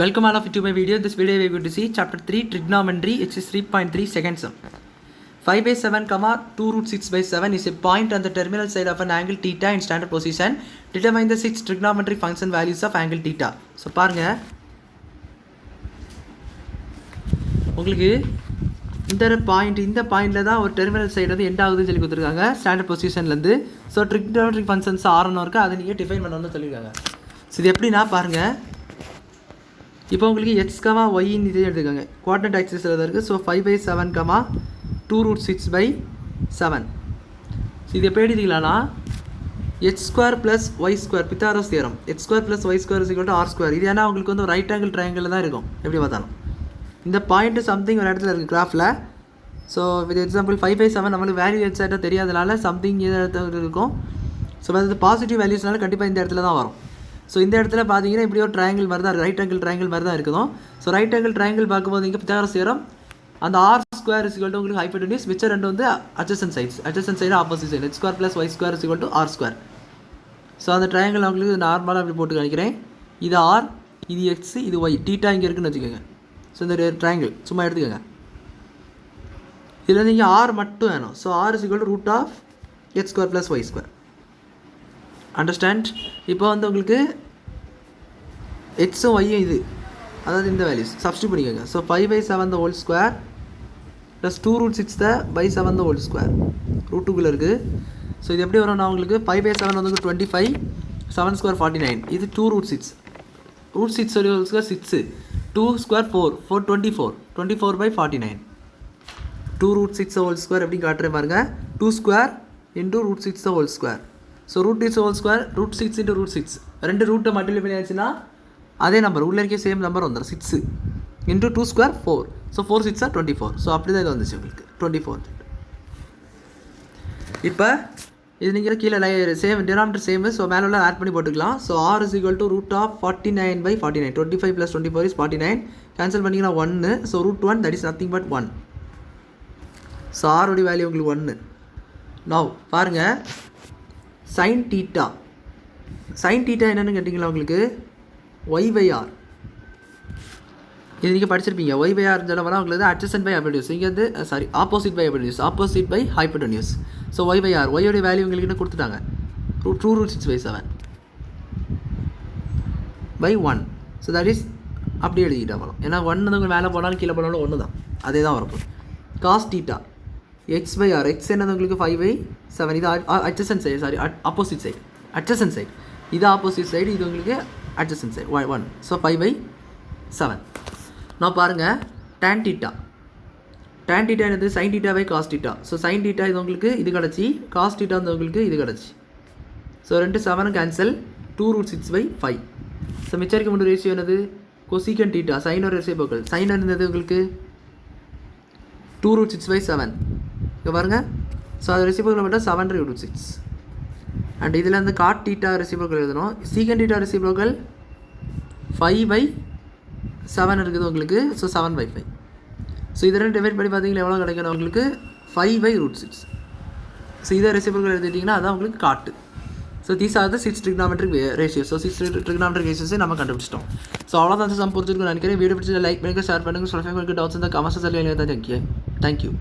Welcome all of you to my video. This video we are going to see chapter 3 trigonometry, which is 3.3 second sum. 5 by 7 comma 2 root 6 by 7 is a point on the terminal side of an angle theta in standard position. Determine the 6 trigonometric function values of angle theta. So பாருங்க உங்களுக்கு இந்த பாயிண்ட்ல தான் ஒரு terminal side வந்து end ஆகுதுன்னு சொல்லி கொடுத்துருக்காங்க ஸ்டாண்டர்ட் பொசிஷன்லேருந்து. ஸோ ட்ரிக்னாமெட்ரிக் ஃபங்க்ஷன்ஸ் ஆரணும் இருக்குது, அதை நீங்கள் டிஃபைன் பண்ணணும்னு சொல்லியிருக்காங்க. ஸோ இது எப்படின்னா பாருங்கள், இப்போ உங்களுக்கு எக்ஸ் கமா ஒய்ன்னு இதே எடுத்துக்காங்க, குவாட்ரண்ட் ஆக்சிஸில் தான் இருக்குது. So 5 by 7 comma 2 root 6 by 7. So இது எப்படி எழுதிக்கலாம்னா x square plus y square, Pythagoras theorem, x square plus y square is equal to r square. இது ஏன்னா உங்களுக்கு வந்து ஒரு ரைட் ஆங்கிள் ட்ரையாங்கிள் தான் இருக்கும் எப்படி பார்த்தாலும். இந்த பாயிண்ட்டு சம்திங் ஒரு இடத்துல இருக்குது கிராஃபில். ஸோ வித் எக்ஸாம்பிள் 5 by 7 நம்மளுக்கு வேல்யூ எக்ஸாக்டாக தெரியாதனால சம்திங் இந்த இடத்துல இருக்கும். ஸோ அது பாசிட்டிவ் வேல்யூஸ்னால கண்டிப்பாக இந்த இடத்துல தான் வரும். ஸோ இந்த இடத்துல பார்த்தீங்கன்னா இப்படி ஒரு ட்ரையாங்கிள் மாதிரி தான், ரைட் ஆங்கிள் ட்ரையாங்கிள் மாதிரி தான் இருக்குதும். ஸோ ரைட் ஆங்கிள் ட்ரையாங்கிள் பார்க்கும்போது இங்கே பித்தாகரஸ் தியரம், அந்த r square is equal to உங்களுக்கு ஹைப்போடெனியூஸ், மிச்சம் ரெண்டு வந்து adjacent side opposite side, x square plus y square is equal to r square. So அந்த ட்ரையாங்கிள் உங்களுக்கு நார்மலாக அப்படி போட்டு காணிக்கிறேன். இது ஆர், இது எக்ஸ், இது ஒய், டீட்டா இங்கே இருக்குன்னு வச்சுக்கோங்க. ஸோ இந்த ட்ரையாங்கிள் சும்மா எடுத்துக்கோங்க. இதில் நீங்கள் ஆர் மட்டும் வேணும். So r is equal to root of x square plus y square. Understand? இப்போ வந்து உங்களுக்கு எக்ஸும் ஒய்யும் இது, அதாவது இந்த வேல்யூஸ் சப்ஸ்டியூட் பண்ணிக்கோங்க. So 5 by 7 the whole square plus 2 root 6 by 7 the whole square, root 2குள்ளே இருக்குது. ஸோ இது எப்படி வரும்னா உங்களுக்கு 5 by 7 வந்து 25, 7 square 49, இது 2 root 6, ரூட் 6 சொல்லி whole square 6, 2 square 4, 4 24 by 49, 2 root 6 whole square எப்படி காட்டுறேன் பாருங்க, 2 square into root 6 whole square. So root 6 whole square root 6 into root 6, ரெண்டு ரூட்டை மல்டிப்ளை பண்ணியாச்சுன்னா அதே நம்பர் உள்ளே இருக்க சேம் நம்பர் வந்துடும், 6 into 2 square 4. ஸோ 4 6 24. ஸோ அப்படி தான் இது வந்துச்சு உங்களுக்கு 24. இப்போ இது நீங்கள் கீழே சேம் டினாமினேட்டர் சேம், ஸோ மேலே உள்ள ஆட் பண்ணி போட்டுக்கலாம். So r is equal to root of 49 by 49, 25 + 24 is 49, cancel பண்ணிங்கன்னா 1. So root 1 that is nothing but 1. So ஆருடைய வேல்யூ உங்களுக்கு 1. நவ் பாருங்கள் சைன் டீட்டா என்னென்னு கேட்டிங்களா உங்களுக்கு y by r, இது நீங்கள் படிச்சிருப்பீங்க. y by r சொல்ல வர உங்களுக்கு adjacent by hypotenuse, இங்கே வந்து opposite by hypotenuse. So y by r, y உடைய வேல்யூ உங்களுக்கு என்ன கொடுத்துட்டாங்க, 2 root 6 by 7 by 1. So that is அப்படி எழுதிக்கிட்டா போகலாம், ஏன்னா 1 வந்து மேலே போனாலும் கீழே போனாலும் ஒன்று தான், அதே தான் வரப்போம். Cause theta x by r, x என்னது உங்களுக்கு 5 by 7, இது adjacent side, opposite side, adjacent side, இது ஆப்போசிட் சைடு, இது உங்களுக்கு adjacent side 1. So 5 by 7. நான் பாருங்கள் tan theta என்னது sin theta by cos theta. So sin theta இது உங்களுக்கு இது கிடச்சி, cos theta வந்து உங்களுக்கு இது கிடச்சி. So 2 7 cancel, 2 root 6 by 5. So மிச்சரிக்க முடியும் ரேஷியோ என்னது cosecant theta, sin ஒரு ரெசிப்ரோக்கல், sin இருந்தது உங்களுக்கு 2 root 6 by 7. இங்கே பாருங்கள், ஸோ அது ரெசிப்ரோக்கல் மட்டும் 7 root 6. அண்ட் இதில் வந்து காட் டீட்டா ரெசிப்ரோக்கல் எழுதணும். சீக்கன் டீட்டா ரெசிப்ரோக்கல் 5 by 7 இருக்குது உங்களுக்கு. So 7 by 5. ஸோ இதை டிவைட் பண்ணி பார்த்தீங்கன்னா எவ்வளோ கிடைக்கணும் உங்களுக்கு 5 by root 6. ஸோ இதை ரெசிப்ரோக்கல் எழுதிட்டிங்கன்னா அதான் உங்களுக்கு காட்டு. So these are the 6 trigonometric ratios. So 6 trigonometric ratios நம்ம கண்டுபிடிச்சிட்டோம். ஸோ அவ்வளோதான் சம் புரிஞ்சிருக்குன்னு நினைக்கிறேன். வீடியோ பிடிச்சி லைக் பண்ணுங்கள், ஷேர் பண்ணுங்கள், சொல்லுங்கள். உங்களுக்கு டவுட்ஸ் இருந்தால் கமெண்ட்ஸ் சொல்லி. தேங்க்யூ.